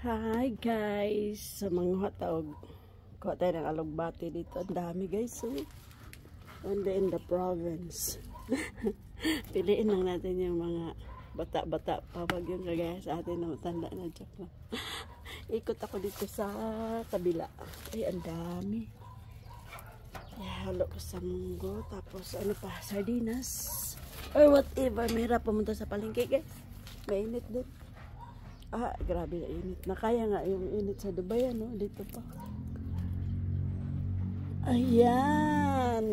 Hi guys! Sa mga hotdog, kuha tayo ng alugbati dito. Ang dami guys. So, in the province. Piliin lang natin yung mga bata-bata pa. Wag yung kagaya sa atin na matanda na joke lang. Ikot ako dito sa kabila. Ay, ang dami. Halo ko sa munggo. Tapos ano pa? Sardinas. Or whatever. Mahirap pumunta sa palengke guys. Mainit din. Ah, grabe na init. Nakaya nga yung init sa Dubai, ano? Dito pa. Ayan.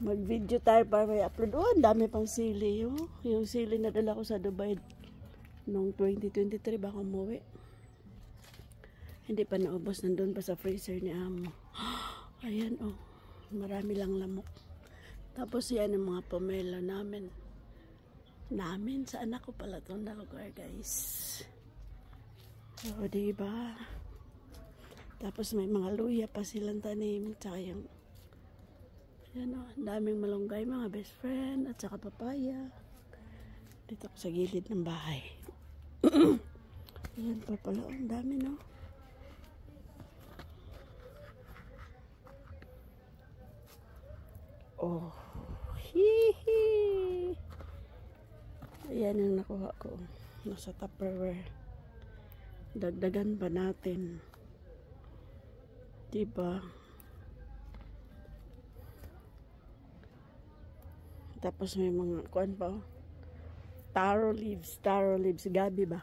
Mag-video tayo para may upload. Oh, ang dami pang sili. Oh. Yung sili na dala ko sa Dubai noong 2023 baka umuwi. Hindi pa naubos. Nandun pa sa freezer ni Amo. Ayan, oh. Marami lang lamok. Tapos yan ang mga pomelo namin. Sa anak ko pala itong lugar guys. So, diba? Tapos may mga luya pa silang tanim. Tsaka yung yan o, daming malunggay mga best friend. At saka papaya. Dito ko sa gilid ng bahay. Yan pa pala. Ang dami no. Oh. Hihi. Ayan yung nakuha ko. Nasa Tupperware. Dagdagan pa natin. Diba? Tapos may mga kuan pa. Taro leaves. Gabi ba?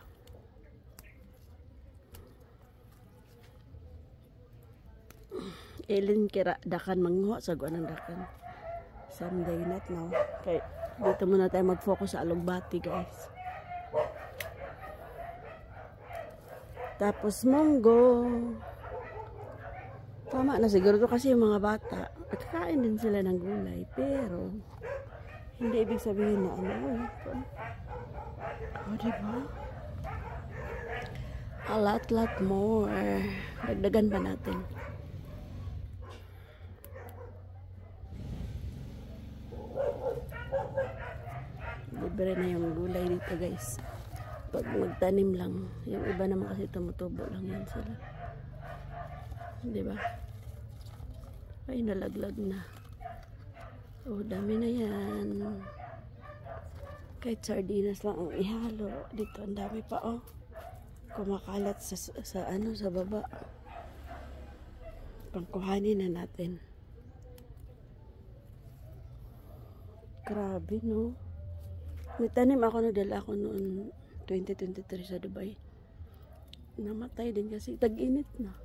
Ilin kira dakan mangho sa guan ng dakan. Someday not now. Okay. Dito muna tayo mag-focus sa alugbati guys. Tapos munggo. Tama na siguro to kasi yung mga bata. At kain din sila ng gulay. Pero hindi ibig sabihin na ano. O diba? A lot more. Dagdagan pa natin. Libre na yung gulay dito guys. Pag magtanim lang. Yung iba naman kasi tumutubo lang yan sila. Diba? Ay, nalaglag na. Oh, dami na yan. Kahit sardinas lang ang ihalo. Dito, ang dami pa oh. Kumakalat sa ano, sa baba. Pangkuhanin na natin. Grabe no. May tanim ako, nagdala ako noon 2023 sa Dubai. Namatay din kasi tag-init na.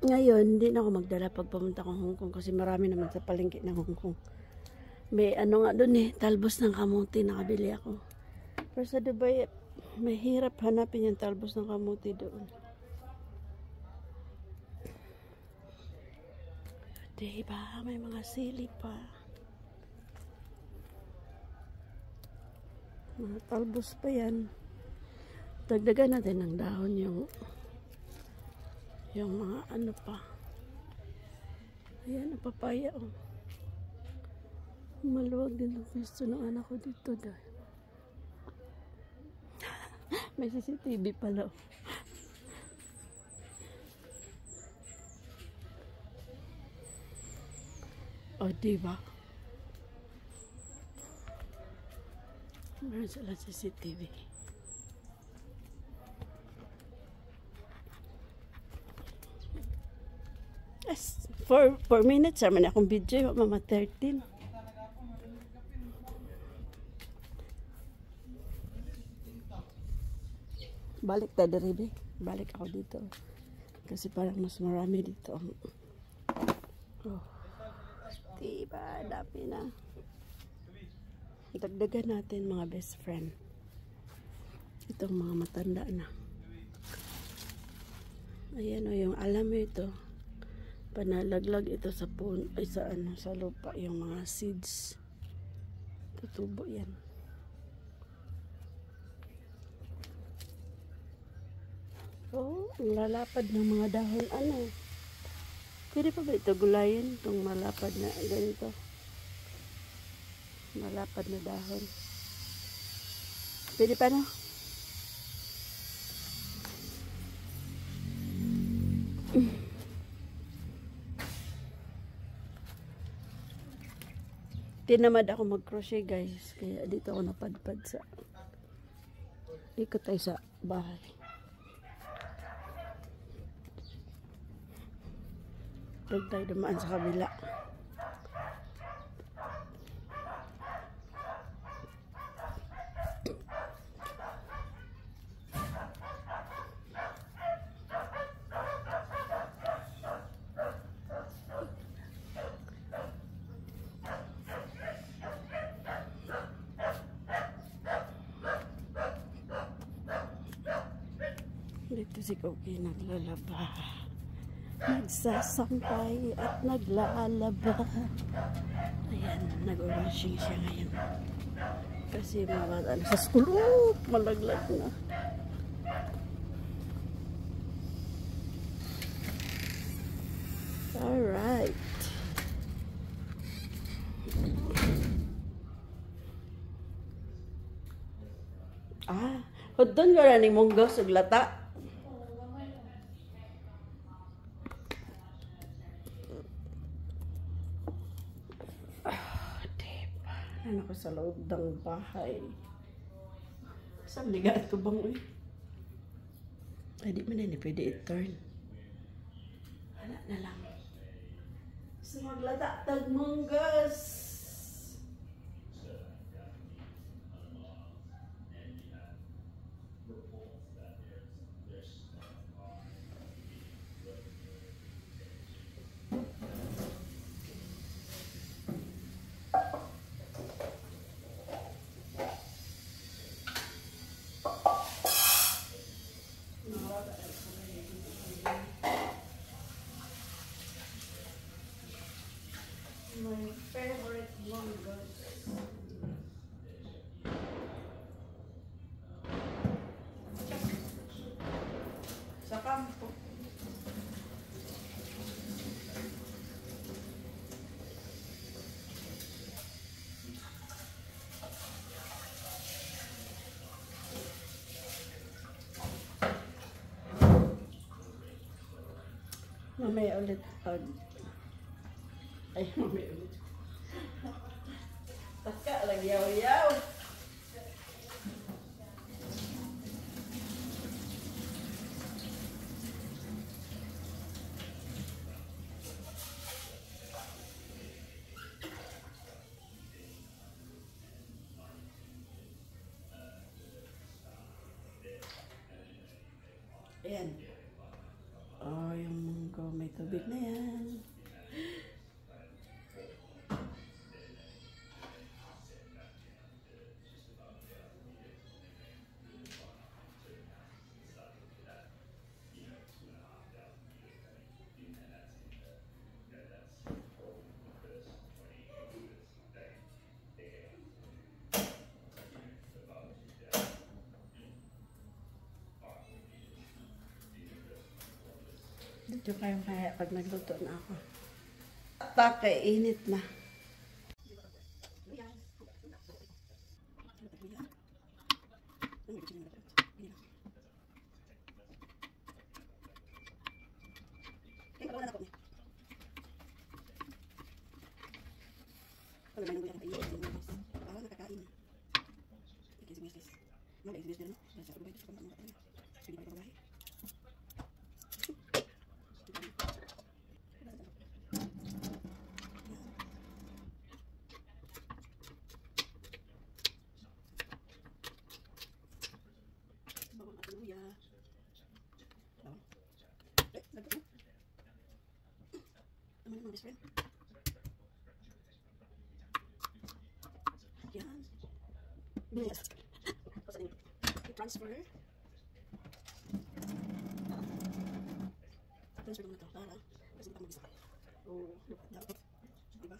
Ngayon, hindi na ako magdala pag pumunta ko Hong Kong kasi marami naman sa palengke ng Hong Kong. May ano nga doon talbos ng kamuti nakabili ako. Pero sa Dubai, mahirap hanapin yung talbos ng kamuti doon. Diba? May mga sili pa. Mga talbos pa yan. Dagdagan natin ng dahon yung mga ano pa. Ayan, ang papaya oh. Maluwag din ang gusto ng anak ko dito dahil may CCTV pala oh. Oh, diba? Meron sila CCTV. Yes, 4 minutes naman akong video, mama 13. Balik ta diri, balik ako dito. Kasi parang mas marami dito. Oh. Diba, dami na. Dagdagan natin mga best friend. Itong mga matanda na. Ayan o, yung alam mo ito. Panalaglag ito sa sa lupa. Yung mga seeds. Tutubo yan. Oh, ang lalapad ng mga dahon. Ano? Pwede pa ba ito gulayin? Itong malapad na ganito. Malapad na dahon. Pwede pa, no? Tinamad ako mag-crochet, guys. Kaya dito ako napadpad sa... Ikot tayo sa bahay. Huwag tayo dumaan sa kabila. Dito si Koki naglalaba. Nagsasampay at naglalaba. Ayan, nag-washing siya ngayon. Kasi mga bata na sa school. Oh, malaglag na. Alright. Hudon ka na ni munggaw sa glata. Ano ko sa loob ng bahay. Saan ligat ko bang uy? Ay, di man na pwede i-turn. Wala na lang. So, maglata tagmunggas. My favorite munggas. Sa kampo. Mamaya ulit pag ay, mamaya ulit. Taka, lagyaw-yaw. Ayan. Oh, yung munggo, may tubig na yan. Dito kayo kaya pag nagluto na ako. Takay, init na. Best friend. Yan. Yes. Transfer. Transfer mo na ito. Para. Kasi hindi pa mag-isa. Oo. Dapat. Diba?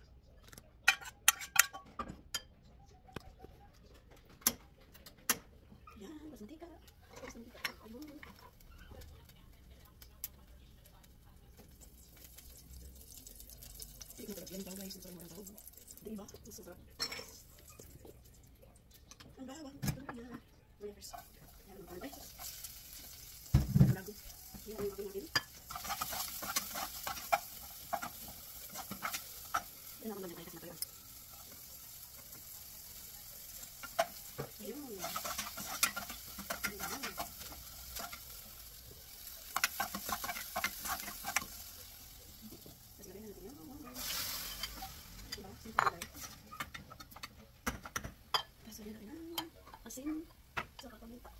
Yan. Basantika. Basantika. Ayun. Yan daw guys, ito yung tawag. Diba? Masarap. Ang bawang. Asin. Sarap paminta.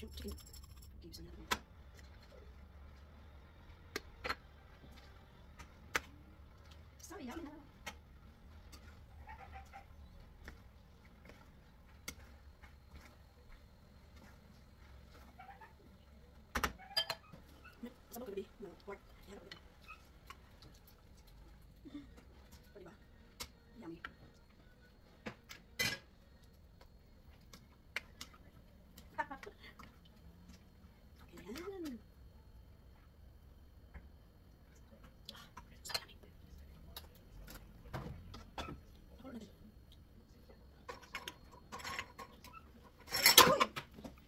Chicken. Sorry, yummy na. Sabog ka ba di? No, pork. Yan ako. Pwede ba? Yummy.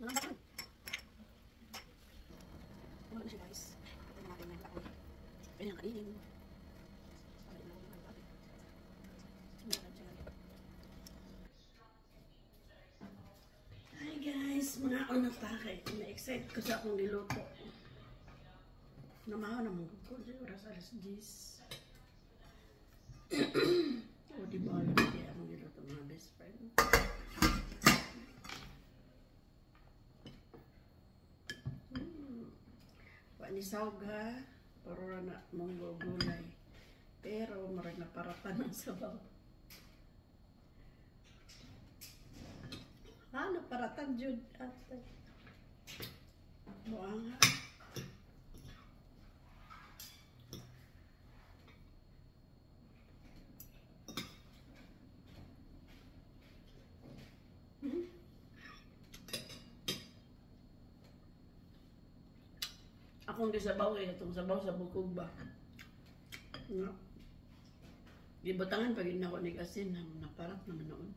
Ayan. Wala na siya guys. Patayin natin ng kaoy. Pwede nang kainin. Hi guys, mga unatake. Na-excite ko sa akong niluto. Namahaw naman ko. Oras alas 10. O diba alam niya akong niluto mga best friend. Panisawg ha, para na mong gulay. Pero marag na paratan ng sabaw. Ano paratan jud ate. Buang ha. Akong gisabaw itong sabaw sa bukog ba. No. Gibutangan pag ako nig asin na naparat naman noon.